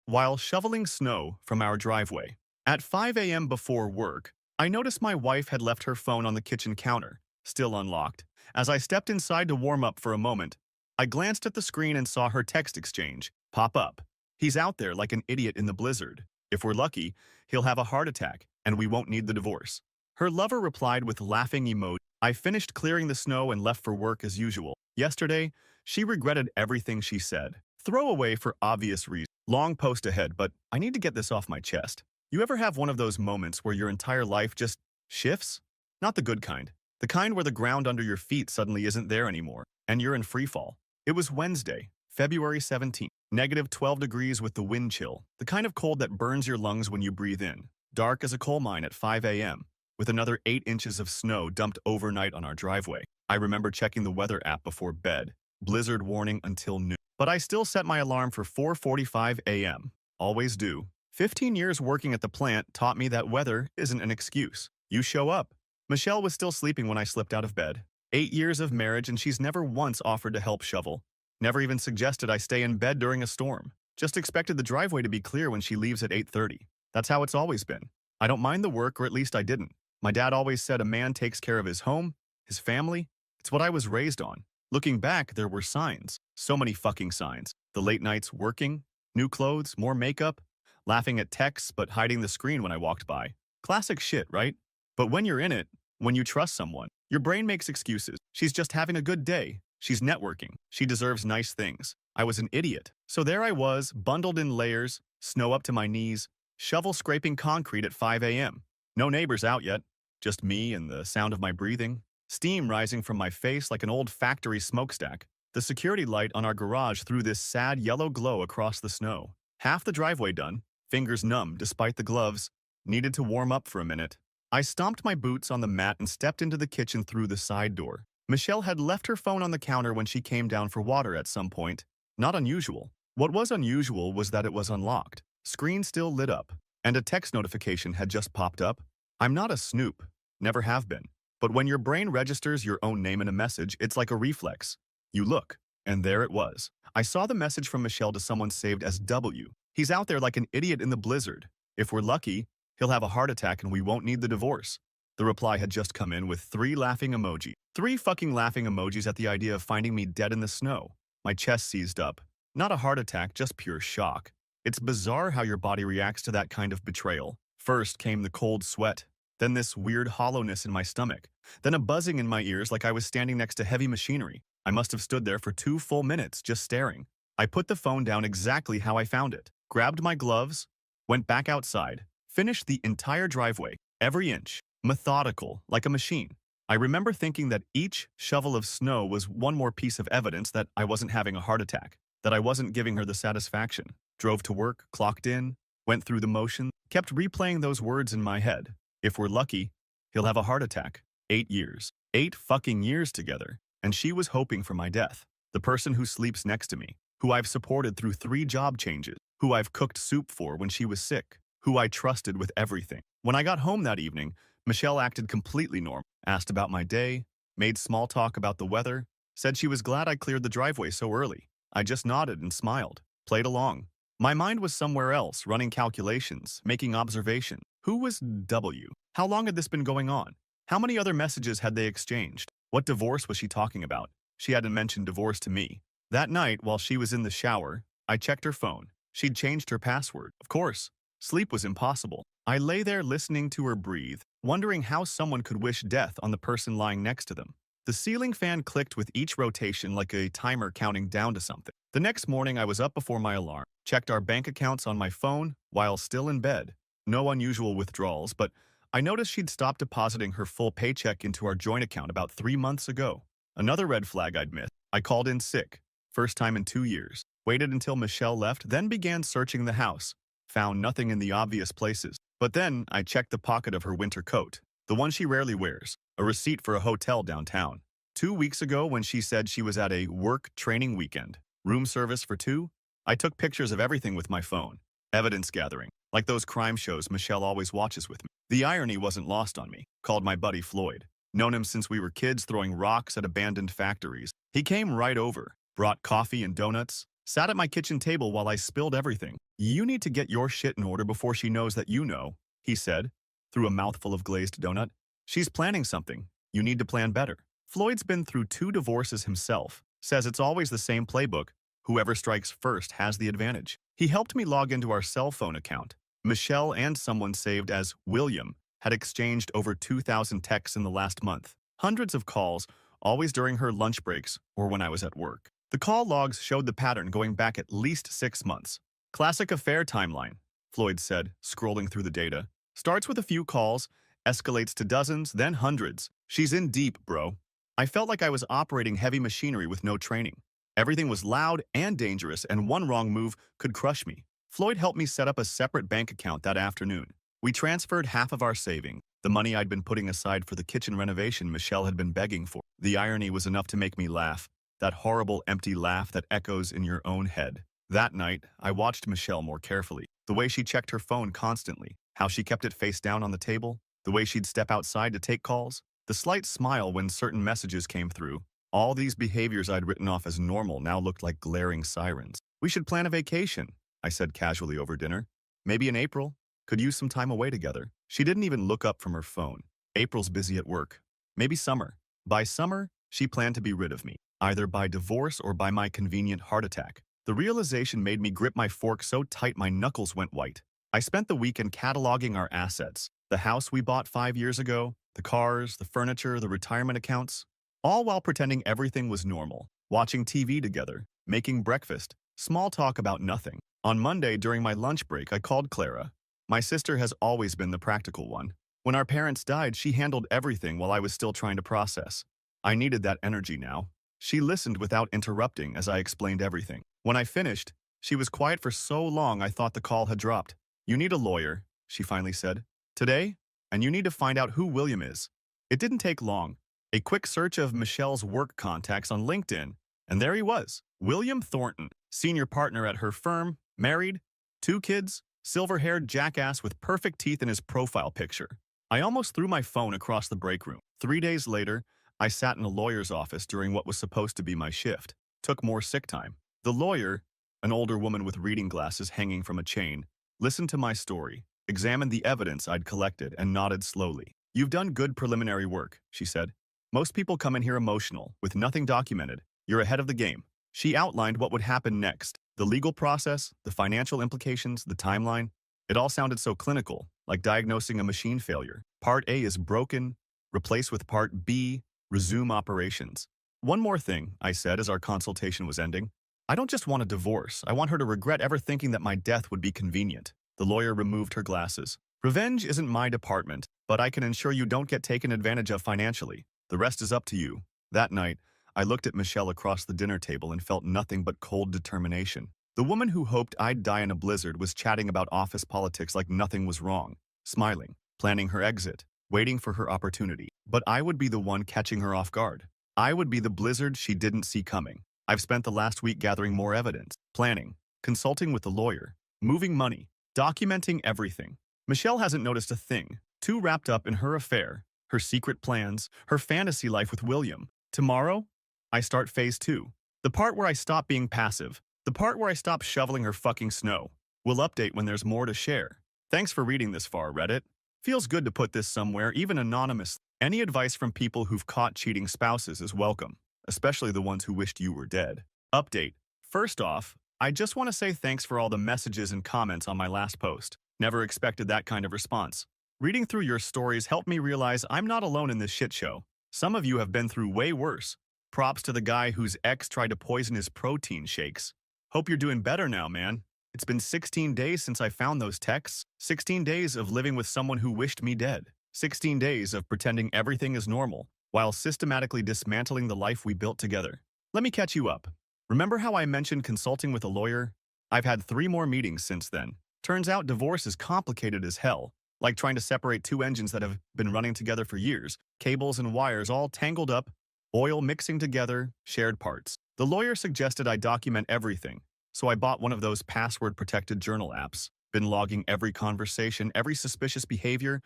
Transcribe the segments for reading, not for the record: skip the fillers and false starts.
while shoveling snow from our driveway. At 5 a.m. before work, I noticed my wife had left her phone on the kitchen counter, still unlocked. As I stepped inside to warm up for a moment, I glanced at the screen and saw her text exchange pop up. He's out there like an idiot in the blizzard. If we're lucky, he'll have a heart attack, and we won't need the divorce. Her lover replied with laughing emoji. I finished clearing the snow and left for work as usual. Yesterday, she regretted everything she said. Throw away for obvious reasons. Long post ahead, but I need to get this off my chest. You ever have one of those moments where your entire life just shifts? Not the good kind. The kind where the ground under your feet suddenly isn't there anymore, and you're in free fall. It was Wednesday, February 17th. Negative 12 degrees with the wind chill. The kind of cold that burns your lungs when you breathe in. Dark as a coal mine at 5 a.m. with another 8 inches of snow dumped overnight on our driveway. I remember checking the weather app before bed. Blizzard warning until noon. But I still set my alarm for 4:45 a.m. Always do. 15 years working at the plant taught me that weather isn't an excuse. You show up. Michelle was still sleeping when I slipped out of bed. 8 years of marriage and she's never once offered to help shovel. Never even suggested I stay in bed during a storm. Just expected the driveway to be clear when she leaves at 8:30. That's how it's always been. I don't mind the work, or at least I didn't. My dad always said a man takes care of his home, his family. It's what I was raised on. Looking back, there were signs. So many fucking signs. The late nights working, new clothes, more makeup, laughing at texts but hiding the screen when I walked by. Classic shit, right? But when you're in it, when you trust someone, your brain makes excuses. She's just having a good day. She's networking. She deserves nice things. I was an idiot. So there I was, bundled in layers, snow up to my knees, shovel scraping concrete at 5 a.m. No neighbors out yet, just me and the sound of my breathing. Steam rising from my face like an old factory smokestack. The security light on our garage threw this sad yellow glow across the snow. Half the driveway done, fingers numb despite the gloves, needed to warm up for a minute. I stomped my boots on the mat and stepped into the kitchen through the side door. Michelle had left her phone on the counter when she came down for water at some point. Not unusual. What was unusual was that it was unlocked. Screen still lit up, and a text notification had just popped up. I'm not a snoop. Never have been. But when your brain registers your own name in a message, it's like a reflex. You look, and there it was. I saw the message from Michelle to someone saved as W. He's out there like an idiot in the blizzard. If we're lucky, he'll have a heart attack and we won't need the divorce. The reply had just come in with 3 laughing emojis. 3 fucking laughing emojis at the idea of finding me dead in the snow. My chest seized up. Not a heart attack, just pure shock. It's bizarre how your body reacts to that kind of betrayal. First came the cold sweat, then this weird hollowness in my stomach, then a buzzing in my ears like I was standing next to heavy machinery. I must have stood there for 2 full minutes just staring. I put the phone down exactly how I found it, grabbed my gloves, went back outside, finished the entire driveway, every inch, methodical, like a machine. I remember thinking that each shovel of snow was one more piece of evidence that I wasn't having a heart attack, that I wasn't giving her the satisfaction. Drove to work, clocked in, went through the motion, kept replaying those words in my head. If we're lucky, he'll have a heart attack. 8 years. 8 fucking years together. And she was hoping for my death. The person who sleeps next to me, who I've supported through 3 job changes, who I've cooked soup for when she was sick, who I trusted with everything. When I got home that evening, Michelle acted completely normal, asked about my day, made small talk about the weather, said she was glad I cleared the driveway so early. I just nodded and smiled, played along. My mind was somewhere else, running calculations, making observations. Who was W? How long had this been going on? How many other messages had they exchanged? What divorce was she talking about? She hadn't mentioned divorce to me. That night, while she was in the shower, I checked her phone. She'd changed her password. Of course. Sleep was impossible. I lay there listening to her breathe, wondering how someone could wish death on the person lying next to them. The ceiling fan clicked with each rotation like a timer counting down to something. The next morning, I was up before my alarm, checked our bank accounts on my phone while still in bed. No unusual withdrawals, but I noticed she'd stopped depositing her full paycheck into our joint account about 3 months ago. Another red flag I'd missed. I called in sick. First time in 2 years. Waited until Michelle left, then began searching the house. Found nothing in the obvious places. But then I checked the pocket of her winter coat, the one she rarely wears, a receipt for a hotel downtown. 2 weeks ago when she said she was at a work training weekend, room service for 2, I took pictures of everything with my phone. Evidence gathering, like those crime shows Michelle always watches with me. The irony wasn't lost on me. Called my buddy Floyd. Known him since we were kids throwing rocks at abandoned factories. He came right over, brought coffee and donuts, sat at my kitchen table while I spilled everything. You need to get your shit in order before she knows that you know, he said, through a mouthful of glazed donut. She's planning something. You need to plan better. Floyd's been through 2 divorces himself, says it's always the same playbook. Whoever strikes first has the advantage. He helped me log into our cell phone account. Michelle and someone saved as William had exchanged over 2,000 texts in the last month. Hundreds of calls, always during her lunch breaks or when I was at work. The call logs showed the pattern going back at least 6 months. Classic affair timeline, Floyd said, scrolling through the data. Starts with a few calls, escalates to dozens, then hundreds. She's in deep, bro. I felt like I was operating heavy machinery with no training. Everything was loud and dangerous, and one wrong move could crush me. Floyd helped me set up a separate bank account that afternoon. We transferred half of our savings, the money I'd been putting aside for the kitchen renovation Michelle had been begging for. The irony was enough to make me laugh, that horrible empty laugh that echoes in your own head. That night, I watched Michelle more carefully. The way she checked her phone constantly, how she kept it face down on the table, the way she'd step outside to take calls, the slight smile when certain messages came through. All these behaviors I'd written off as normal now looked like glaring sirens. We should plan a vacation, I said casually over dinner. Maybe in April. Could use some time away together. She didn't even look up from her phone. April's busy at work. Maybe summer. By summer, she planned to be rid of me, either by divorce or by my convenient heart attack. The realization made me grip my fork so tight my knuckles went white. I spent the weekend cataloging our assets. The house we bought 5 years ago, the cars, the furniture, the retirement accounts, all while pretending everything was normal. Watching TV together, making breakfast, small talk about nothing. On Monday, during my lunch break, I called Clara. My sister has always been the practical one. When our parents died, she handled everything while I was still trying to process. I needed that energy now. She listened without interrupting as I explained everything. When I finished, she was quiet for so long I thought the call had dropped. You need a lawyer, she finally said. Today, and you need to find out who William is. It didn't take long. A quick search of Michelle's work contacts on LinkedIn, and there he was. William Thornton, senior partner at her firm, married, 2 kids, silver-haired jackass with perfect teeth in his profile picture. I almost threw my phone across the break room. 3 days later, I sat in a lawyer's office during what was supposed to be my shift. Took more sick time. The lawyer, an older woman with reading glasses hanging from a chain, listened to my story, examined the evidence I'd collected, and nodded slowly. You've done good preliminary work, she said. Most people come in here emotional, with nothing documented. You're ahead of the game. She outlined what would happen next. The legal process, the financial implications, the timeline. It all sounded so clinical, like diagnosing a machine failure. Part A is broken, replace with Part B, resume operations. One more thing, I said as our consultation was ending. I don't just want a divorce. I want her to regret ever thinking that my death would be convenient. The lawyer removed her glasses. Revenge isn't my department, but I can ensure you don't get taken advantage of financially. The rest is up to you. That night, I looked at Michelle across the dinner table and felt nothing but cold determination. The woman who hoped I'd die in a blizzard was chatting about office politics like nothing was wrong, smiling, planning her exit, waiting for her opportunity. But I would be the one catching her off guard. I would be the blizzard she didn't see coming. I've spent the last week gathering more evidence, planning, consulting with the lawyer, moving money, documenting everything. Michelle hasn't noticed a thing, too wrapped up in her affair, her secret plans, her fantasy life with William. Tomorrow, I start phase 2. The part where I stop being passive. The part where I stop shoveling her fucking snow. We'll update when there's more to share. Thanks for reading this far, Reddit. Feels good to put this somewhere, even anonymous. Any advice from people who've caught cheating spouses is welcome, especially the ones who wished you were dead. Update. First off, I just want to say thanks for all the messages and comments on my last post. Never expected that kind of response. Reading through your stories helped me realize I'm not alone in this shit show. Some of you have been through way worse. Props to the guy whose ex tried to poison his protein shakes. Hope you're doing better now, man. It's been 16 days since I found those texts. 16 days of living with someone who wished me dead. 16 days of pretending everything is normal, while systematically dismantling the life we built together. Let me catch you up. Remember how I mentioned consulting with a lawyer? I've had 3 more meetings since then. Turns out divorce is complicated as hell, like trying to separate 2 engines that have been running together for years, cables and wires all tangled up, oil mixing together, shared parts. The lawyer suggested I document everything, so I bought one of those password-protected journal apps. Been logging every conversation, every suspicious behavior,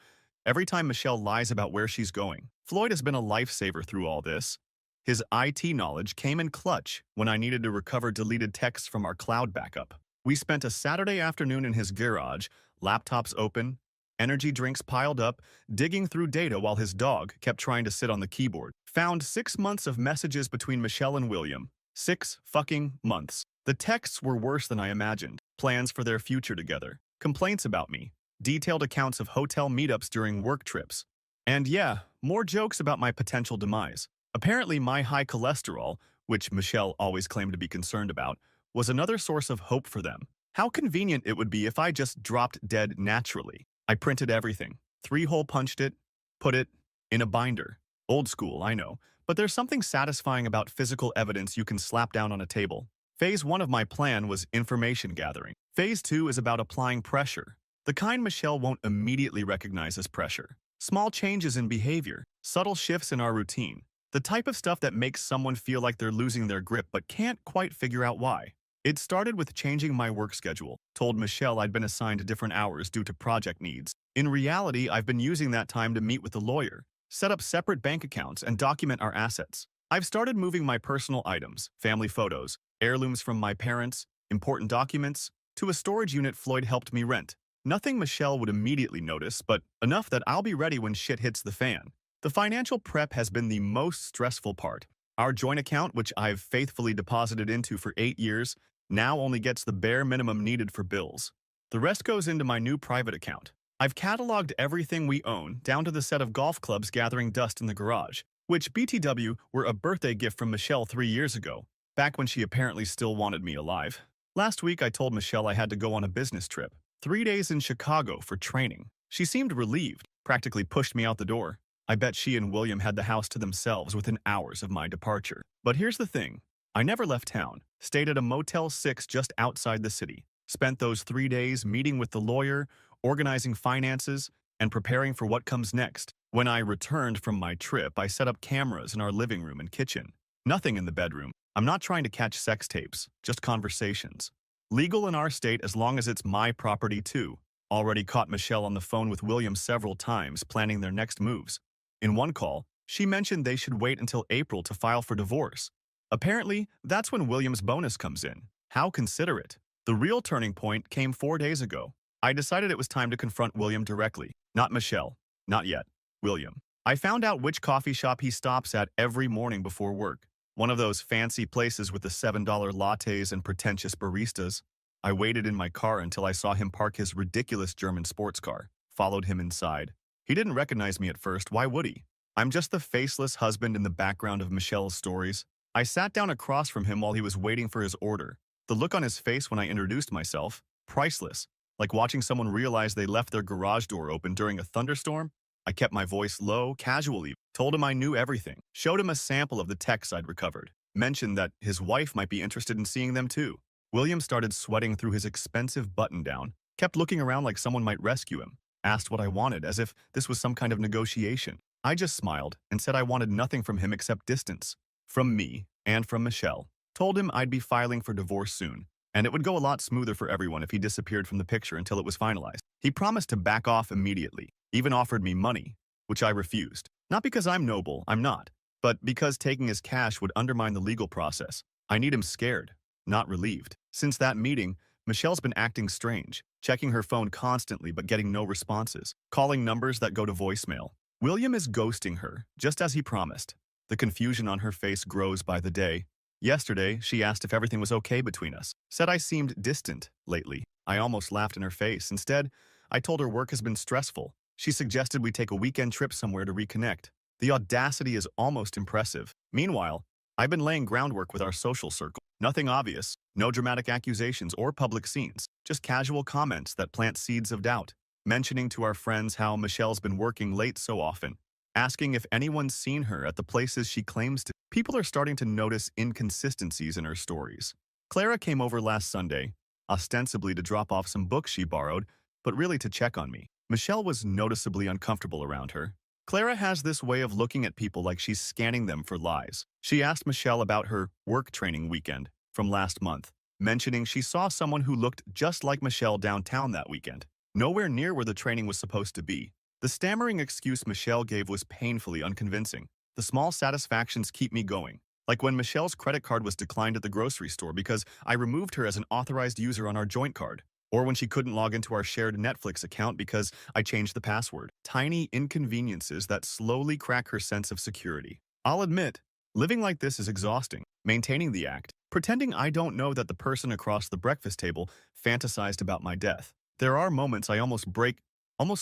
every time Michelle lies about where she's going. Floyd has been a lifesaver through all this. His IT knowledge came in clutch when I needed to recover deleted texts from our cloud backup. We spent a Saturday afternoon in his garage, laptops open, energy drinks piled up, digging through data while his dog kept trying to sit on the keyboard. Found 6 months of messages between Michelle and William. 6 fucking months. The texts were worse than I imagined. Plans for their future together. Complaints about me. Detailed accounts of hotel meetups during work trips. And yeah, more jokes about my potential demise. Apparently my high cholesterol, which Michelle always claimed to be concerned about, was another source of hope for them. How convenient it would be if I just dropped dead naturally. I printed everything, 3-hole punched it, put it in a binder. Old school, I know, but there's something satisfying about physical evidence you can slap down on a table. Phase 1 of my plan was information gathering. Phase 2 is about applying pressure. The kind Michelle won't immediately recognize as pressure. Small changes in behavior, subtle shifts in our routine. The type of stuff that makes someone feel like they're losing their grip but can't quite figure out why. It started with changing my work schedule. Told Michelle I'd been assigned different hours due to project needs. In reality, I've been using that time to meet with the lawyer, set up separate bank accounts, and document our assets. I've started moving my personal items, family photos, heirlooms from my parents, important documents, to a storage unit Floyd helped me rent. Nothing Michelle would immediately notice, but enough that I'll be ready when shit hits the fan. The financial prep has been the most stressful part. Our joint account, which I've faithfully deposited into for 8 years, now only gets the bare minimum needed for bills. The rest goes into my new private account. I've cataloged everything we own, down to the set of golf clubs gathering dust in the garage, which BTW were a birthday gift from Michelle 3 years ago, back when she apparently still wanted me alive. Last week I told Michelle I had to go on a business trip, 3 days in Chicago for training. She seemed relieved, practically pushed me out the door. I bet she and William had the house to themselves within hours of my departure. But here's the thing. I never left town, stayed at a Motel 6 just outside the city, spent those 3 days meeting with the lawyer, organizing finances, and preparing for what comes next. When I returned from my trip, I set up cameras in our living room and kitchen. Nothing in the bedroom. I'm not trying to catch sex tapes, just conversations. Legal in our state as long as it's my property too. Already caught Michelle on the phone with William several times planning their next moves. In one call, she mentioned they should wait until April to file for divorce. Apparently, that's when William's bonus comes in. How considerate. The real turning point came 4 days ago. I decided it was time to confront William directly. Not Michelle. Not yet. William. I found out which coffee shop he stops at every morning before work. One of those fancy places with the $7 lattes and pretentious baristas. I waited in my car until I saw him park his ridiculous German sports car. Followed him inside. He didn't recognize me at first. Why would he? I'm just the faceless husband in the background of Michelle's stories. I sat down across from him while he was waiting for his order. The look on his face when I introduced myself, priceless. Like watching someone realize they left their garage door open during a thunderstorm. I kept my voice low, casually, told him I knew everything, showed him a sample of the texts I'd recovered, mentioned that his wife might be interested in seeing them too. William started sweating through his expensive button-down, kept looking around like someone might rescue him, asked what I wanted as if this was some kind of negotiation. I just smiled and said I wanted nothing from him except distance. From me, and from Michelle. Told him I'd be filing for divorce soon, and it would go a lot smoother for everyone if he disappeared from the picture until it was finalized. He promised to back off immediately, even offered me money, which I refused. Not because I'm noble, I'm not, but because taking his cash would undermine the legal process. I need him scared, not relieved. Since that meeting, Michelle's been acting strange, checking her phone constantly but getting no responses, calling numbers that go to voicemail. William is ghosting her, just as he promised. The confusion on her face grows by the day. Yesterday, she asked if everything was okay between us. Said I seemed distant lately. I almost laughed in her face. Instead, I told her work has been stressful. She suggested we take a weekend trip somewhere to reconnect. The audacity is almost impressive. Meanwhile, I've been laying groundwork with our social circle. Nothing obvious, no dramatic accusations or public scenes, just casual comments that plant seeds of doubt. Mentioning to our friends how Michelle's been working late so often. Asking if anyone's seen her at the places she claims to. People are starting to notice inconsistencies in her stories. Clara came over last Sunday, ostensibly to drop off some books she borrowed, but really to check on me. Michelle was noticeably uncomfortable around her. Clara has this way of looking at people like she's scanning them for lies. She asked Michelle about her work training weekend from last month, mentioning she saw someone who looked just like Michelle downtown that weekend, nowhere near where the training was supposed to be. The stammering excuse Michelle gave was painfully unconvincing. The small satisfactions keep me going. Like when Michelle's credit card was declined at the grocery store because I removed her as an authorized user on our joint card. Or when she couldn't log into our shared Netflix account because I changed the password. Tiny inconveniences that slowly crack her sense of security. I'll admit, living like this is exhausting. Maintaining the act, pretending I don't know that the person across the breakfast table fantasized about my death. There are moments I almost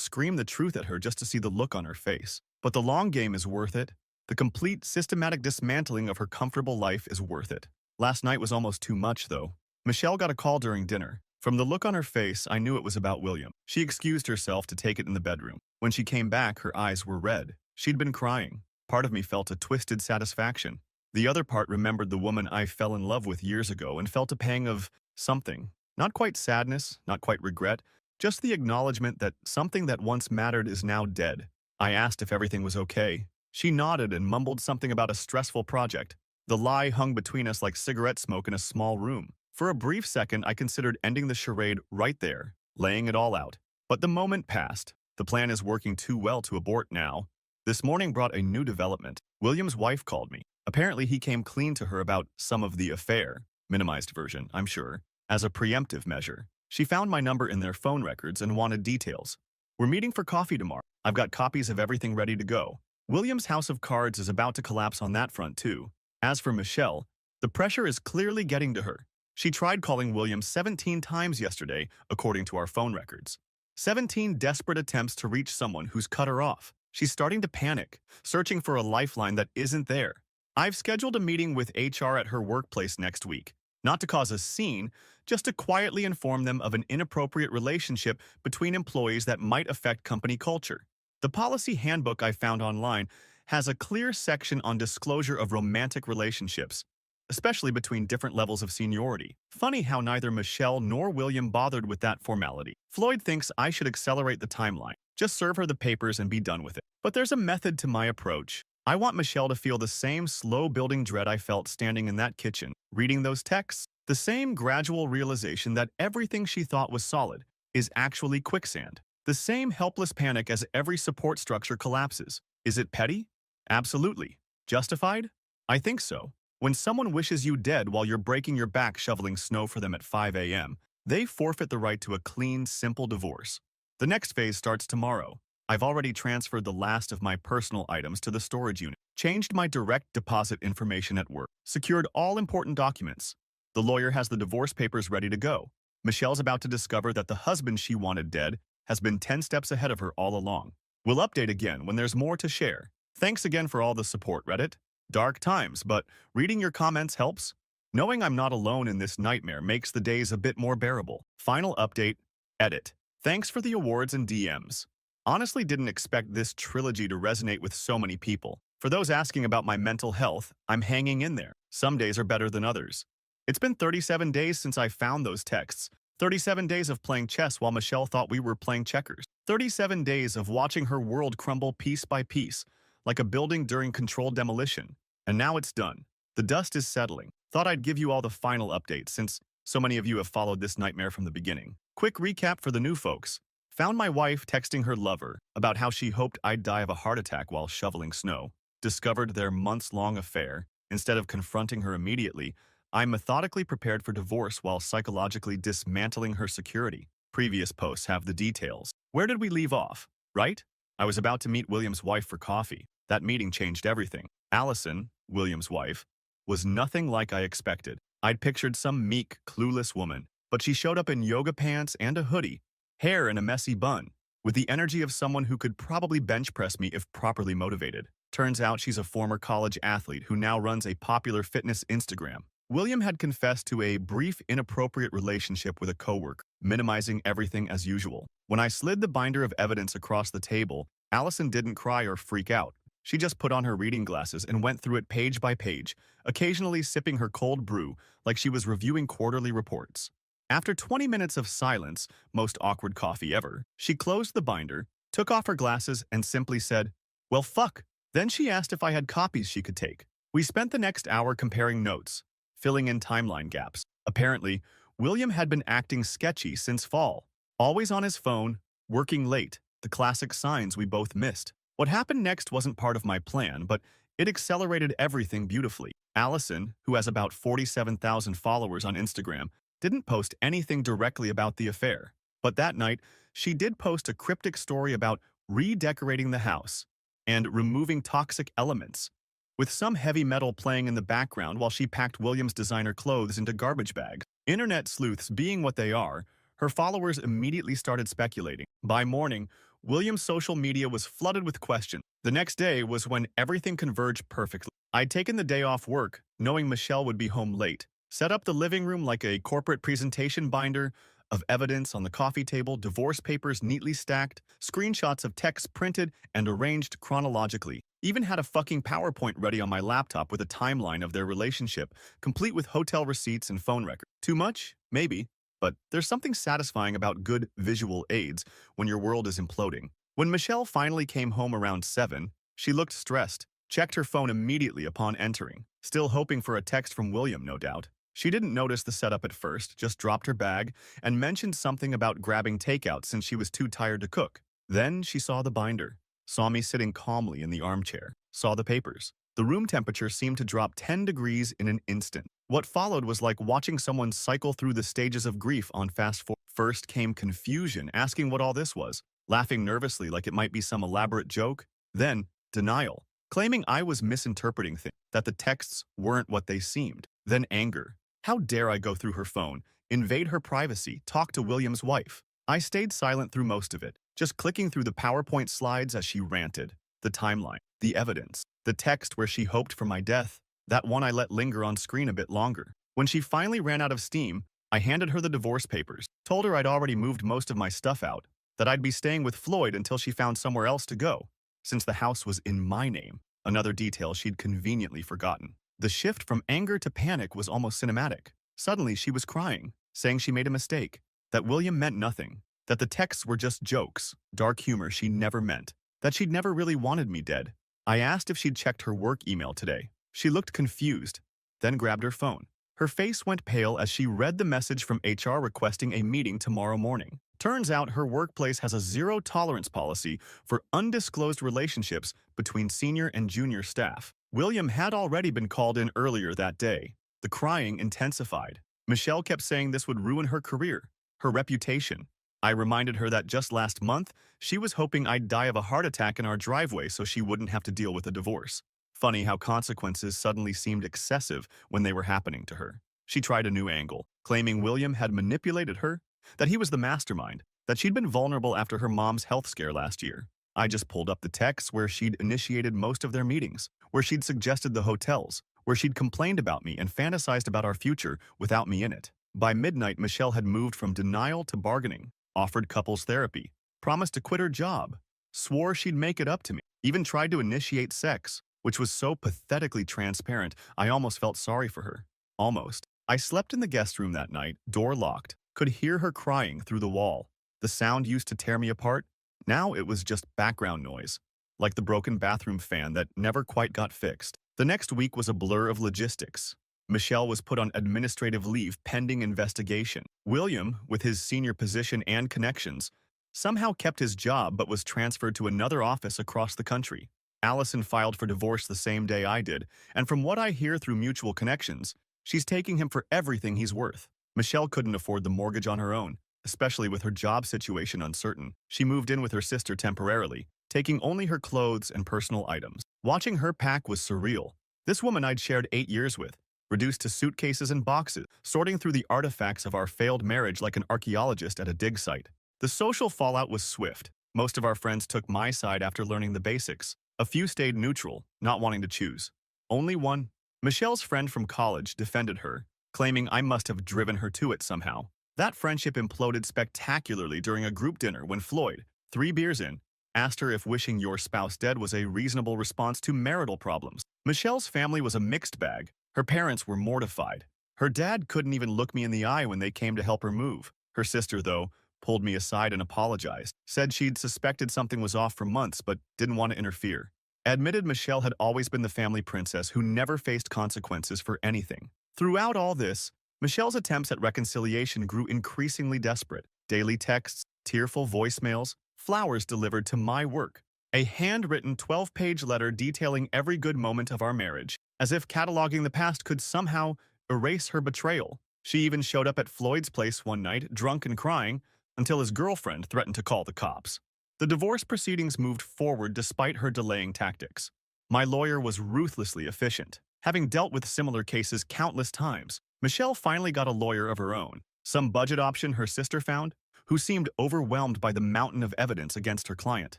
scream the truth at her just to see the look on her face. But the long game is worth it. The complete systematic dismantling of her comfortable life is worth it. Last night was almost too much, though. Michelle got a call during dinner. From the look on her face, I knew it was about William. She excused herself to take it in the bedroom. When she came back, her eyes were red. She'd been crying. Part of me felt a twisted satisfaction. The other part remembered the woman I fell in love with years ago and felt a pang of something. Not quite sadness, not quite regret, just the acknowledgement that something that once mattered is now dead. I asked if everything was okay. She nodded and mumbled something about a stressful project. The lie hung between us like cigarette smoke in a small room. For a brief second, I considered ending the charade right there, laying it all out. But the moment passed. The plan is working too well to abort now. This morning brought a new development. William's wife called me. Apparently, he came clean to her about some of the affair, minimized version, I'm sure, as a preemptive measure. She found my number in their phone records and wanted details. We're meeting for coffee tomorrow. I've got copies of everything ready to go. William's house of cards is about to collapse on that front, too. As for Michelle, the pressure is clearly getting to her. She tried calling William 17 times yesterday, according to our phone records. 17 desperate attempts to reach someone who's cut her off. She's starting to panic, searching for a lifeline that isn't there. I've scheduled a meeting with HR at her workplace next week. Not to cause a scene, just to quietly inform them of an inappropriate relationship between employees that might affect company culture. The policy handbook I found online has a clear section on disclosure of romantic relationships, especially between different levels of seniority. Funny how neither Michelle nor William bothered with that formality. Floyd thinks I should accelerate the timeline, just serve her the papers and be done with it. But there's a method to my approach. I want Michelle to feel the same slow-building dread I felt standing in that kitchen, reading those texts, the same gradual realization that everything she thought was solid is actually quicksand, the same helpless panic as every support structure collapses. Is it petty? Absolutely. Justified? I think so. When someone wishes you dead while you're breaking your back shoveling snow for them at 5 a.m., they forfeit the right to a clean, simple divorce. The next phase starts tomorrow. I've already transferred the last of my personal items to the storage unit, changed my direct deposit information at work, secured all important documents. The lawyer has the divorce papers ready to go. Michelle's about to discover that the husband she wanted dead has been 10 steps ahead of her all along. We'll update again when there's more to share. Thanks again for all the support, Reddit. Dark times, but reading your comments helps. Knowing I'm not alone in this nightmare makes the days a bit more bearable. Final update, edit. Thanks for the awards and DMs. Honestly didn't expect this trilogy to resonate with so many people. For those asking about my mental health, I'm hanging in there. Some days are better than others. It's been 37 days since I found those texts. 37 days of playing chess while Michelle thought we were playing checkers. 37 days of watching her world crumble piece by piece, like a building during controlled demolition. And now it's done. The dust is settling. Thought I'd give you all the final updates since so many of you have followed this nightmare from the beginning. Quick recap for the new folks. Found my wife texting her lover about how she hoped I'd die of a heart attack while shoveling snow. Discovered their months-long affair. Instead of confronting her immediately, I methodically prepared for divorce while psychologically dismantling her security. Previous posts have the details. Where did we leave off? Right? I was about to meet William's wife for coffee. That meeting changed everything. Allison, William's wife, was nothing like I expected. I'd pictured some meek, clueless woman, but she showed up in yoga pants and a hoodie, hair in a messy bun, with the energy of someone who could probably bench press me if properly motivated. Turns out she's a former college athlete who now runs a popular fitness Instagram. William had confessed to a brief, inappropriate relationship with a coworker, minimizing everything as usual. When I slid the binder of evidence across the table, Allison didn't cry or freak out. She just put on her reading glasses and went through it page by page, occasionally sipping her cold brew like she was reviewing quarterly reports. After 20 minutes of silence, most awkward coffee ever, she closed the binder, took off her glasses, and simply said, "Well, fuck." Then she asked if I had copies she could take. We spent the next hour comparing notes, filling in timeline gaps. Apparently, William had been acting sketchy since fall, always on his phone, working late, the classic signs we both missed. What happened next wasn't part of my plan, but it accelerated everything beautifully. Allison, who has about 47,000 followers on Instagram, didn't post anything directly about the affair. But that night, she did post a cryptic story about redecorating the house and removing toxic elements, with some heavy metal playing in the background while she packed Williams' designer clothes into garbage bags. Internet sleuths being what they are, her followers immediately started speculating. By morning, Williams' social media was flooded with questions. The next day was when everything converged perfectly. I'd taken the day off work, knowing Michelle would be home late, set up the living room like a corporate presentation binder of evidence on the coffee table, divorce papers neatly stacked, screenshots of texts printed and arranged chronologically. Even had a fucking PowerPoint ready on my laptop with a timeline of their relationship, complete with hotel receipts and phone records. Too much? Maybe. But there's something satisfying about good visual aids when your world is imploding. When Michelle finally came home around 7, she looked stressed, checked her phone immediately upon entering, still hoping for a text from William, no doubt. She didn't notice the setup at first, just dropped her bag and mentioned something about grabbing takeout since she was too tired to cook. Then she saw the binder, saw me sitting calmly in the armchair, saw the papers. The room temperature seemed to drop 10 degrees in an instant. What followed was like watching someone cycle through the stages of grief on fast forward. First came confusion, asking what all this was, laughing nervously like it might be some elaborate joke. Then, denial, claiming I was misinterpreting things, that the texts weren't what they seemed. Then anger. How dare I go through her phone, invade her privacy, talk to William's wife? I stayed silent through most of it, just clicking through the PowerPoint slides as she ranted. The timeline, the evidence, the text where she hoped for my death, that one I let linger on screen a bit longer. When she finally ran out of steam, I handed her the divorce papers, told her I'd already moved most of my stuff out, that I'd be staying with Floyd until she found somewhere else to go, since the house was in my name, another detail she'd conveniently forgotten. The shift from anger to panic was almost cinematic. Suddenly, she was crying, saying she made a mistake, that William meant nothing, that the texts were just jokes, dark humor she never meant, that she'd never really wanted me dead. I asked if she'd checked her work email today. She looked confused, then grabbed her phone. Her face went pale as she read the message from HR requesting a meeting tomorrow morning. Turns out her workplace has a zero-tolerance policy for undisclosed relationships between senior and junior staff. William had already been called in earlier that day. The crying intensified. Michelle kept saying this would ruin her career, her reputation. I reminded her that just last month, she was hoping I'd die of a heart attack in our driveway so she wouldn't have to deal with a divorce. Funny how consequences suddenly seemed excessive when they were happening to her. She tried a new angle, claiming William had manipulated her, that he was the mastermind, that she'd been vulnerable after her mom's health scare last year. I just pulled up the texts where she'd initiated most of their meetings, where she'd suggested the hotels, where she'd complained about me and fantasized about our future without me in it. By midnight, Michelle had moved from denial to bargaining, offered couples therapy, promised to quit her job, swore she'd make it up to me, even tried to initiate sex, which was so pathetically transparent I almost felt sorry for her. Almost. I slept in the guest room that night, door locked, could hear her crying through the wall. The sound used to tear me apart. Now it was just background noise, like the broken bathroom fan that never quite got fixed. The next week was a blur of logistics. Michelle was put on administrative leave pending investigation. William, with his senior position and connections, somehow kept his job but was transferred to another office across the country. Allison filed for divorce the same day I did, and from what I hear through mutual connections, she's taking him for everything he's worth. Michelle couldn't afford the mortgage on her own, especially with her job situation uncertain. She moved in with her sister temporarily, taking only her clothes and personal items. Watching her pack was surreal. This woman I'd shared 8 years with, reduced to suitcases and boxes, sorting through the artifacts of our failed marriage like an archaeologist at a dig site. The social fallout was swift. Most of our friends took my side after learning the basics. A few stayed neutral, not wanting to choose. Only one, Michelle's friend from college, defended her, claiming I must have driven her to it somehow. That friendship imploded spectacularly during a group dinner when Floyd, 3 beers in, asked her if wishing your spouse dead was a reasonable response to marital problems. Michelle's family was a mixed bag. Her parents were mortified. Her dad couldn't even look me in the eye when they came to help her move. Her sister, though, pulled me aside and apologized, said she'd suspected something was off for months but didn't want to interfere. Admitted Michelle had always been the family princess who never faced consequences for anything. Throughout all this, Michelle's attempts at reconciliation grew increasingly desperate. Daily texts, tearful voicemails, flowers delivered to my work, a handwritten 12-page letter detailing every good moment of our marriage. as if cataloging the past could somehow erase her betrayal. She even showed up at Floyd's place one night, drunk and crying, until his girlfriend threatened to call the cops. The divorce proceedings moved forward despite her delaying tactics. My lawyer was ruthlessly efficient. Having dealt with similar cases countless times, Michelle finally got a lawyer of her own, some budget option her sister found, who seemed overwhelmed by the mountain of evidence against her client.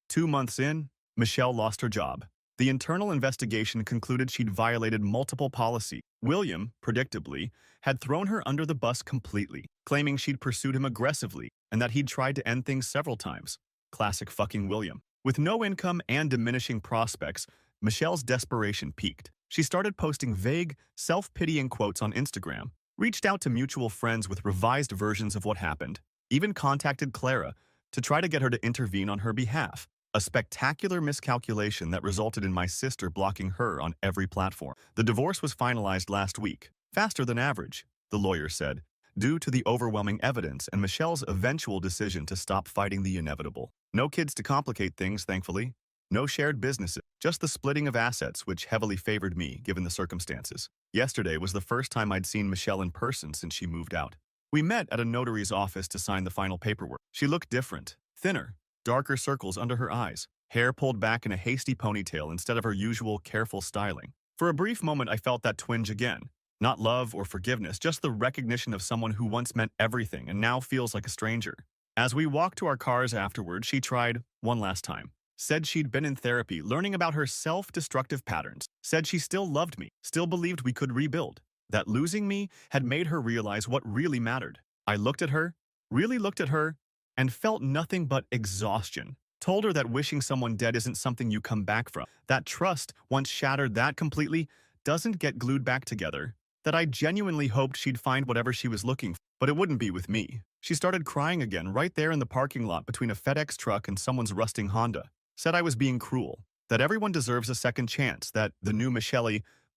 2 months in, Michelle lost her job. The internal investigation concluded she'd violated multiple policies. William, predictably, had thrown her under the bus completely, claiming she'd pursued him aggressively and that he'd tried to end things several times. Classic fucking William. With no income and diminishing prospects, Michelle's desperation peaked. She started posting vague, self-pitying quotes on Instagram, reached out to mutual friends with revised versions of what happened, even contacted Clara to try to get her to intervene on her behalf. A spectacular miscalculation that resulted in my sister blocking her on every platform. The divorce was finalized last week, faster than average, the lawyer said, due to the overwhelming evidence and Michelle's eventual decision to stop fighting the inevitable. No kids to complicate things, thankfully. No shared businesses, just the splitting of assets, which heavily favored me, given the circumstances. Yesterday was the first time I'd seen Michelle in person since she moved out. We met at a notary's office to sign the final paperwork. She looked different, thinner, darker circles under her eyes, hair pulled back in a hasty ponytail instead of her usual careful styling. For a brief moment, I felt that twinge again. Not love or forgiveness, just the recognition of someone who once meant everything and now feels like a stranger. As we walked to our cars afterward, she tried one last time. Said she'd been in therapy, learning about her self-destructive patterns. Said she still loved me, still believed we could rebuild. That losing me had made her realize what really mattered. I looked at her, really looked at her, and felt nothing but exhaustion. Told her that wishing someone dead isn't something you come back from. That trust, once shattered that completely, doesn't get glued back together. That I genuinely hoped she'd find whatever she was looking for, but it wouldn't be with me. She started crying again right there in the parking lot between a FedEx truck and someone's rusting Honda. Said I was being cruel, that everyone deserves a second chance, that the new Michelle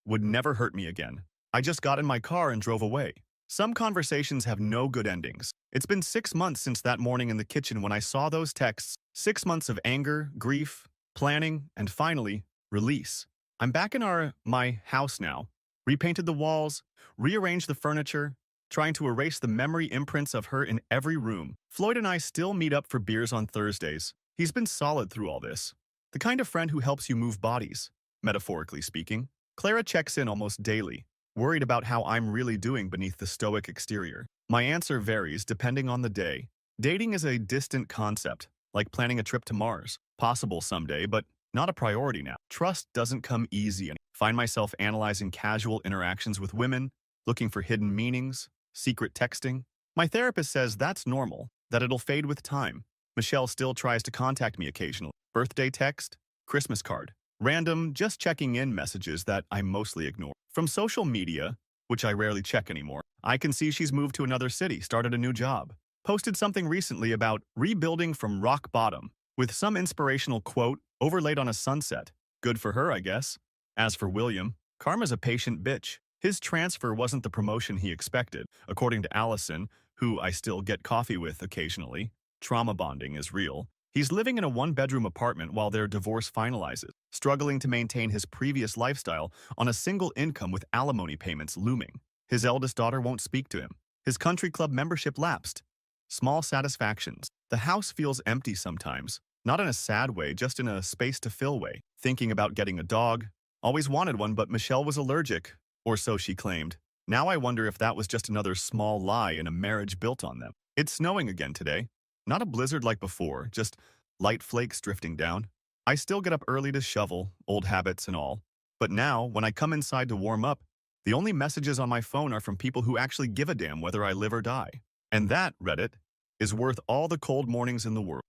would never hurt me again. I just got in my car and drove away. Some conversations have no good endings. It's been 6 months since that morning in the kitchen when I saw those texts. 6 months of anger, grief, planning, and finally, release. I'm back in my house now. Repainted the walls, rearranged the furniture, trying to erase the memory imprints of her in every room. Floyd and I still meet up for beers on Thursdays. He's been solid through all this. The kind of friend who helps you move bodies, metaphorically speaking. Clara checks in almost daily, worried about how I'm really doing beneath the stoic exterior. My answer varies depending on the day. Dating is a distant concept, like planning a trip to Mars. Possible someday, but not a priority now. Trust doesn't come easy. I find myself analyzing casual interactions with women, looking for hidden meanings, secret texting. My therapist says that's normal, that it'll fade with time. Michelle still tries to contact me occasionally. Birthday text, Christmas card, random just checking in messages that I mostly ignore. From social media, which I rarely check anymore, I can see she's moved to another city, started a new job. Posted something recently about rebuilding from rock bottom, with some inspirational quote overlaid on a sunset. Good for her, I guess. As for William, karma's a patient bitch. His transfer wasn't the promotion he expected, according to Allison, who I still get coffee with occasionally. Trauma bonding is real. He's living in a one-bedroom apartment while their divorce finalizes, struggling to maintain his previous lifestyle on a single income with alimony payments looming. His eldest daughter won't speak to him. His country club membership lapsed. Small satisfactions. The house feels empty sometimes. Not in a sad way, just in a space-to-fill way. Thinking about getting a dog. Always wanted one, but Michelle was allergic, or so she claimed. Now I wonder if that was just another small lie in a marriage built on them. It's snowing again today. Not a blizzard like before, just light flakes drifting down. I still get up early to shovel, old habits and all. But now, when I come inside to warm up, the only messages on my phone are from people who actually give a damn whether I live or die. And that, Reddit, is worth all the cold mornings in the world.